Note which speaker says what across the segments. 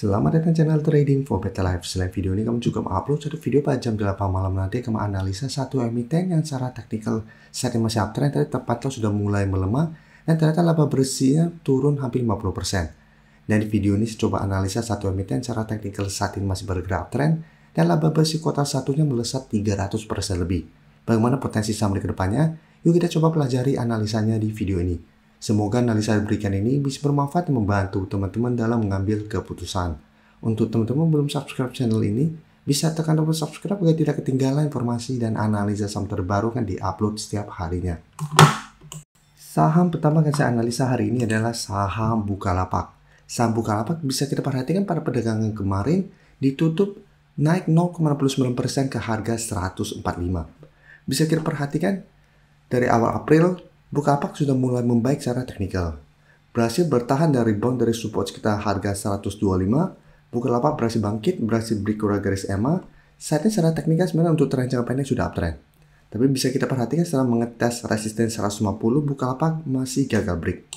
Speaker 1: Selamat datang channel Trading for Better Life. Selain video ini, kami juga mengupload satu video pada jam 8 malam nanti kami analisa satu emiten yang secara teknikal saat ini masih uptrend, tapi tepatnya sudah mulai melemah dan ternyata laba bersihnya turun hampir 50%. Dan di video ini saya coba analisa satu emiten secara teknikal saat ini masih bergerak uptrend dan laba bersih kuartal satunya melesat 300% lebih. Bagaimana potensi saham ke depannya? Yuk kita coba pelajari analisanya di video ini. Semoga analisa berikan ini bisa bermanfaat dan membantu teman-teman dalam mengambil keputusan. Untuk teman-teman belum subscribe channel ini, bisa tekan tombol subscribe agar tidak ketinggalan informasi dan analisa saham terbaru kan diupload setiap harinya. Saham pertama yang saya analisa hari ini adalah saham Bukalapak. Saham Bukalapak bisa kita perhatikan pada perdagangan kemarin ditutup naik 0,69% ke harga 145. Bisa kita perhatikan dari awal April Bukalapak sudah mulai membaik secara teknikal. Berhasil bertahan dari rebound dari support sekitar harga 125. Bukalapak berhasil bangkit, berhasil break garis EMA. Saat ini secara teknikal sebenarnya untuk tren jangka pendek sudah uptrend. Tapi bisa kita perhatikan setelah mengetes resisten 150, Bukalapak masih gagal break.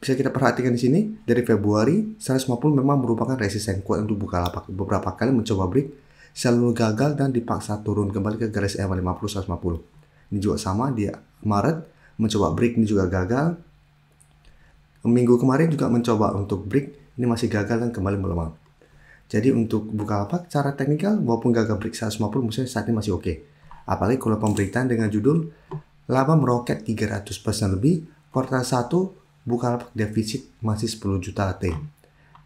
Speaker 1: Bisa kita perhatikan di sini, dari Februari, 150 memang merupakan resisten kuat untuk Bukalapak. Beberapa kali mencoba break, selalu gagal dan dipaksa turun kembali ke garis EMA 50-150. Ini juga sama di Maret. Mencoba break ini juga gagal. Minggu kemarin juga mencoba untuk break, ini masih gagal dan kembali melemah. Jadi untuk Bukalapak secara teknikal walaupun gagal break 150 maksudnya saat ini masih oke. Apalagi kalau pemberitaan dengan judul laba meroket 300% lebih, kuartal 1 Bukalapak defisit masih 10 juta T.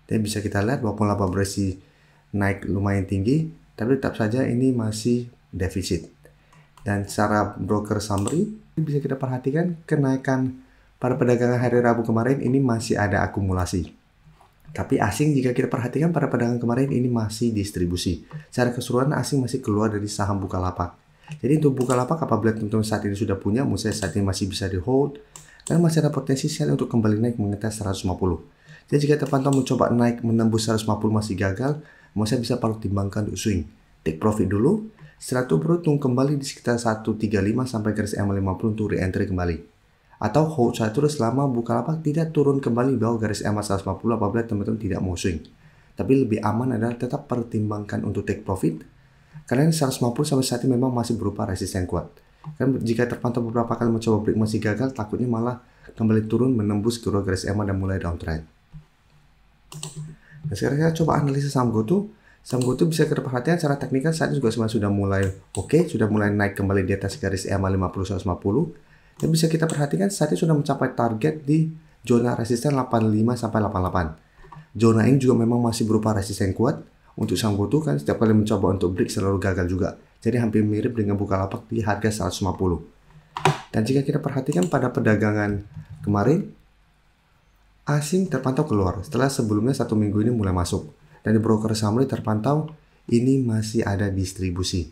Speaker 1: Dan bisa kita lihat walaupun laba bersih naik lumayan tinggi, tapi tetap saja ini masih defisit. Dan secara broker summary bisa kita perhatikan kenaikan pada perdagangan hari Rabu kemarin ini masih ada akumulasi. Tapi asing jika kita perhatikan pada perdagangan kemarin ini masih distribusi. Secara keseluruhan asing masih keluar dari saham Bukalapak. Jadi untuk Bukalapak apabila teman-teman saat ini sudah punya, misalnya saat ini masih bisa di hold dan masih ada potensi sekali untuk kembali naik mengetes 150. Jadi jika teman-teman mencoba naik menembus 150 masih gagal, saya bisa pertimbangkan untuk swing. Take profit dulu. Setelah itu beruntung kembali di sekitar 135 sampai garis EMA 50 untuk re-entry kembali. Atau hold saat itu selama Bukalapak tidak turun kembali bawah garis EMA 150 apabila teman-teman tidak mau swing. Tapi lebih aman adalah tetap pertimbangkan untuk take profit. Karena 150 sampai saat ini memang masih berupa resisten kuat. Kan jika terpantau beberapa kali mencoba break masih gagal, takutnya malah kembali turun menembus ke garis EMA dan mulai downtrend. Nah, sekarang kita coba analisa saham GoTo. Saham GoTo bisa kita perhatikan secara teknikal saat ini juga sudah mulai oke, sudah mulai naik kembali di atas garis EMA 50-150. Dan bisa kita perhatikan saat ini sudah mencapai target di zona resisten 85 sampai 88. Zona ini juga memang masih berupa resisten kuat. Untuk saham GoTo kan setiap kali mencoba untuk break selalu gagal juga. Jadi hampir mirip dengan Bukalapak di harga 150. Dan jika kita perhatikan pada perdagangan kemarin, asing terpantau keluar setelah sebelumnya satu minggu ini mulai masuk. Dan di broker summary terpantau ini masih ada distribusi.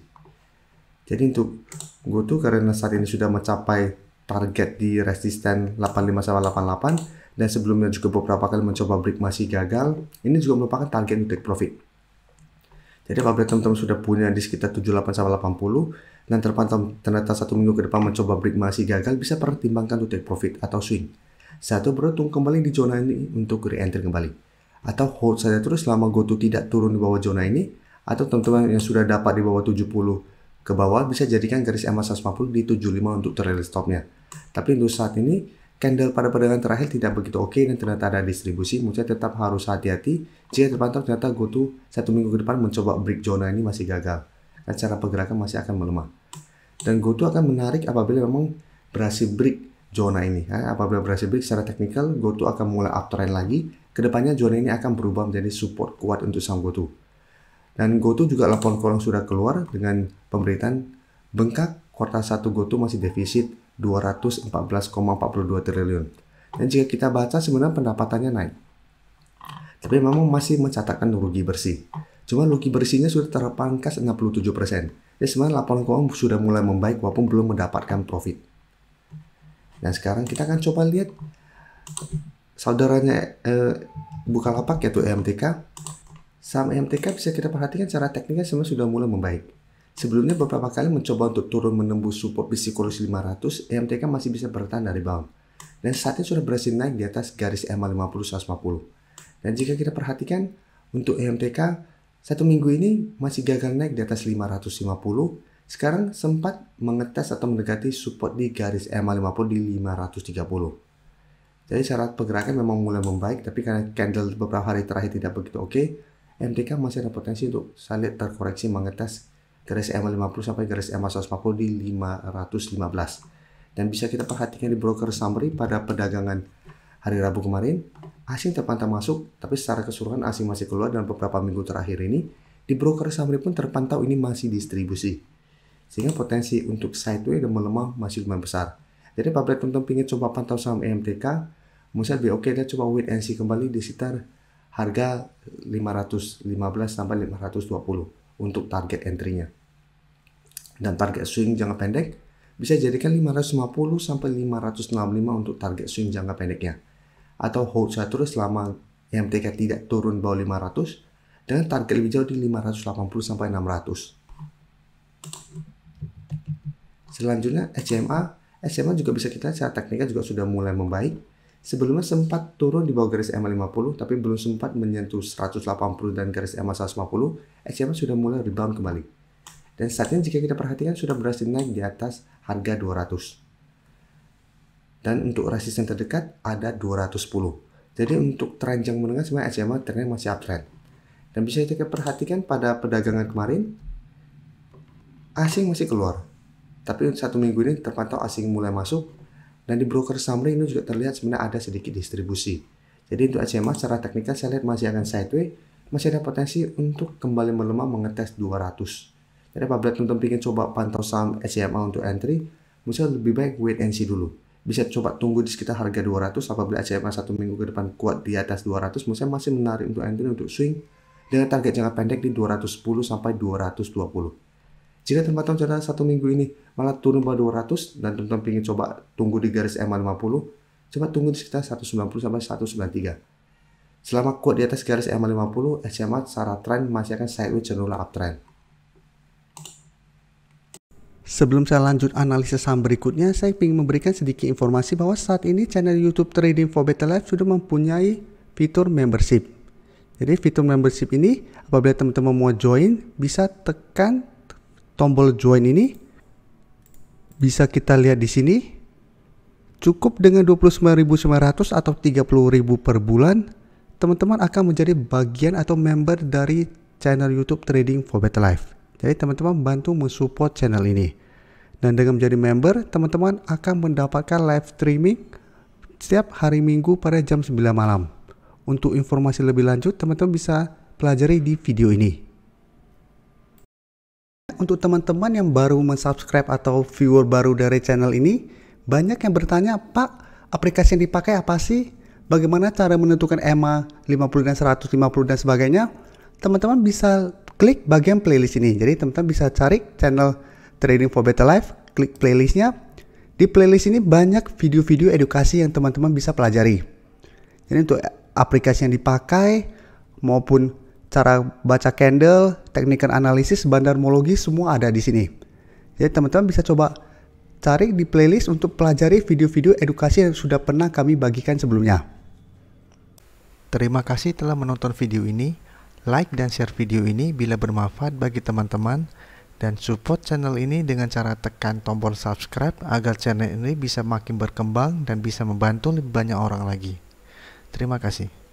Speaker 1: Jadi untuk GoTo karena saat ini sudah mencapai target di resisten 85-88 dan sebelumnya juga beberapa kali mencoba break masih gagal, ini juga merupakan target untuk take profit. Jadi apabila teman-teman sudah punya di sekitar 78-80 dan terpantau ternyata satu minggu ke depan mencoba break masih gagal, bisa pertimbangkan untuk take profit atau swing. Satu beruntung kembali di zona ini untuk re-entry kembali. Atau hold saja terus selama GoTo tidak turun di bawah zona ini, atau teman-teman yang sudah dapat di bawah 70 ke bawah bisa jadikan garis EMA 150 di 75 untuk trailing stopnya. Tapi untuk saat ini candle pada perdagangan terakhir tidak begitu oke dan ternyata ada distribusi, maksudnya tetap harus hati-hati jika terpantau ternyata GoTo satu minggu ke depan mencoba break zona ini masih gagal dan cara pergerakan masih akan melemah. Dan GoTo akan menarik apabila memang berhasil break zona ini. Apabila berhasil break secara teknikal, GoTo akan mulai uptrend lagi. Kedepannya zona ini akan berubah menjadi support kuat untuk saham GoTo. Dan GoTo juga laporan keuangan sudah keluar dengan pemberitaan bengkak kuartal 1 GoTo masih defisit 214,42 triliun. Dan jika kita baca sebenarnya pendapatannya naik. Tapi memang masih mencatatkan rugi bersih. Cuma rugi bersihnya sudah terpangkas 67%. Jadi sebenarnya laporan keuangan sudah mulai membaik walaupun belum mendapatkan profit. Dan sekarang kita akan coba lihat saudaranya Bukalapak yaitu EMTK. Saham EMTK bisa kita perhatikan secara teknikal sebenarnya sudah mulai membaik. Sebelumnya beberapa kali mencoba untuk turun menembus support psikologis 500, EMTK masih bisa bertahan dari rebound. Dan saat ini sudah berhasil naik di atas garis EMA 50-150. Dan jika kita perhatikan, Untuk EMTK, 1 minggu ini masih gagal naik di atas 550. Sekarang sempat mengetes atau mendekati support di garis EMA 50 di 530. Jadi syarat pergerakan memang mulai membaik, tapi karena candle beberapa hari terakhir tidak begitu oke, MTK masih ada potensi untuk saya lihat terkoreksi mengetes garis EMA 50 sampai garis EMA 140 di 515. Dan bisa kita perhatikan di broker summary pada perdagangan hari Rabu kemarin, asing terpantau masuk, tapi secara keseluruhan asing masih keluar, dan beberapa minggu terakhir ini di broker summary pun terpantau ini masih distribusi, sehingga potensi untuk sideways dan melemah masih lumayan besar. Jadi apabila teman-teman ingin coba pantau saham EMTK, mungkin lebih oke dia coba wait and see kembali di sekitar harga 515 sampai 520 untuk target entry-nya. Dan target swing jangka pendek bisa jadikan 550 sampai 565 untuk target swing jangka pendeknya. Atau hold saja terus selama EMTK tidak turun bawah 500 dengan target lebih jauh di 580 sampai 600. Selanjutnya SMA juga bisa kita lihat secara teknikal juga sudah mulai membaik. Sebelumnya sempat turun di bawah garis EMA 50 tapi belum sempat menyentuh 180 dan garis EMA 150. SMA sudah mulai rebound kembali. Dan saat ini jika kita perhatikan sudah berhasil naik di atas harga 200. Dan untuk resisten terdekat ada 210. Jadi untuk tren jangka menengah sebenarnya SMA trennya masih uptrend. Dan bisa kita perhatikan pada perdagangan kemarin, asing masih keluar. Tapi 1 minggu ini terpantau asing mulai masuk. Dan di broker summary ini juga terlihat sebenarnya ada sedikit distribusi. Jadi untuk SMA secara teknikal saya lihat masih akan sideways. Masih ada potensi untuk kembali melemah mengetes 200. Jadi apabila teman-teman ingin coba pantau saham SMA untuk entry, misalnya lebih baik wait and see dulu. Bisa coba tunggu di sekitar harga 200. Apabila SMA 1 minggu ke depan kuat di atas 200, misalnya masih menarik untuk entry untuk swing dengan target jangka pendek di 210 sampai 220. Jika teman-teman sudah 1 minggu ini malah turun bawah 200 dan teman-teman ingin coba tunggu di garis EMA 50, coba tunggu di sekitar 190 sampai 193. Selama kuat di atas garis EMA 50, SMA secara tren masih akan sideways cenderung uptrend. Sebelum saya lanjut analisis saham berikutnya, saya ingin memberikan sedikit informasi bahwa saat ini channel YouTube Trading for Better Life sudah mempunyai fitur membership. Jadi fitur membership ini apabila teman-teman mau join, bisa tekan tombol join ini. Bisa kita lihat di sini. Cukup dengan 29.900 atau 30.000 per bulan, teman-teman akan menjadi bagian atau member dari channel YouTube Trading for Better Life. Jadi teman-teman bantu mensupport channel ini. Dan dengan menjadi member, teman-teman akan mendapatkan live streaming setiap hari Minggu pada jam 9 malam. Untuk informasi lebih lanjut, teman-teman bisa pelajari di video ini. Untuk teman-teman yang baru mensubscribe atau viewer baru dari channel ini, banyak yang bertanya, Pak, aplikasi yang dipakai apa sih? Bagaimana cara menentukan EMA 50 dan 150 dan sebagainya? Teman-teman bisa klik bagian playlist ini. Jadi teman-teman bisa cari channel Trading for Better Life, klik playlistnya. Di playlist ini banyak video-video edukasi yang teman-teman bisa pelajari. Jadi untuk aplikasi yang dipakai maupun cara baca candle, teknikal analisis, bandarmologi semua ada di sini. Jadi teman-teman bisa coba cari di playlist untuk pelajari video-video edukasi yang sudah pernah kami bagikan sebelumnya. Terima kasih telah menonton video ini. Like dan share video ini bila bermanfaat bagi teman-teman, dan support channel ini dengan cara tekan tombol subscribe agar channel ini bisa makin berkembang dan bisa membantu lebih banyak orang lagi. Terima kasih.